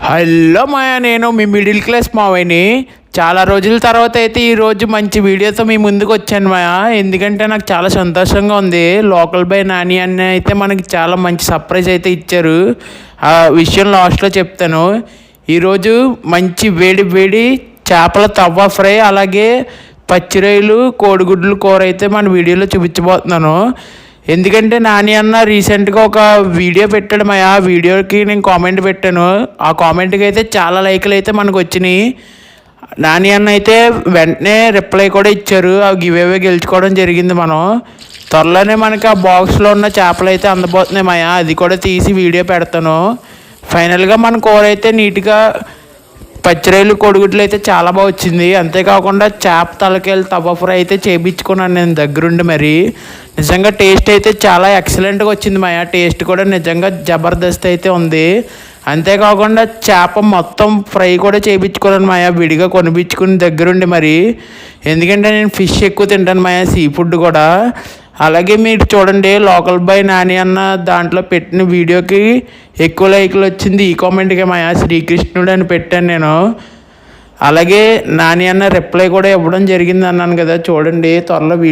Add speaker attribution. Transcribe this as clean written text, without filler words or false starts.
Speaker 1: Hello మాయా, నేను మీ middle class మావయ్యని. చాలా రోజుల తర్వాత అయితే ఈరోజు మంచి వీడియోతో మీ ముందుకు వచ్చాను మాయా. ఎందుకంటే నాకు చాలా సంతోషంగా ఉంది. లోకల్ బై నాని అన్న అయితే మనకి చాలా మంచి సర్ప్రైజ్ అయితే ఇచ్చారు. ఆ విషయం లాస్ట్లో చెప్తాను. ఈరోజు మంచి వేడి వేడి చేపల తవ్వ ఫ్రై, అలాగే పచ్చిరొయ్యలు, కోడిగుడ్లు కూర అయితే మన వీడియోలో చూపించబోతున్నాను. ఎందుకంటే నాని అన్న రీసెంట్గా ఒక వీడియో పెట్టాడు ఆ వీడియోకి నేను కామెంట్ పెట్టాను. ఆ కామెంట్కి అయితే చాలా లైక్లు అయితే మనకు వచ్చినాయి. నాని అన్న అయితే వెంటనే రిప్లై కూడా ఇచ్చారు. ఆ గివేవే గెలుచుకోవడం జరిగింది. మనం త్వరలోనే మనకి ఆ బాక్స్లో ఉన్న చేపలు అయితే అందబోతున్నాయి అది కూడా తీసి వీడియో పెడతాను. ఫైనల్గా మన కూర అయితే నీట్గా పచ్చిరొయ్యలు, కోడిగుడ్లు అయితే చాలా బాగా వచ్చింది. అంతేకాకుండా చేప తలకాయలు తవ్వ ఫ్రై అయితే చేయించుకున్నాను నేను దగ్గరుండి. మరి నిజంగా టేస్ట్ అయితే చాలా ఎక్సలెంట్గా వచ్చింది టేస్ట్ కూడా నిజంగా జబర్దస్త్ అయితే ఉంది. అంతేకాకుండా చేప మొత్తం ఫ్రై కూడా చేయించుకున్నాను విడిగా కొనిపించుకుని దగ్గరుండి. మరి ఎందుకంటే నేను ఫిష్ ఎక్కువ తింటాను సీ ఫుడ్ కూడా. అలాగే మీరు చూడండి, లోకల్ బై నాని అన్న దాంట్లో పెట్టిన వీడియోకి ఎక్కువ లైక్లు వచ్చింది. ఈ కామెంట్కి శ్రీకృష్ణుడు అని పెట్టాను నేను. అలాగే నాని అన్న రిప్లై కూడా ఇవ్వడం జరిగింది అన్నాను కదా, చూడండి త్వరలో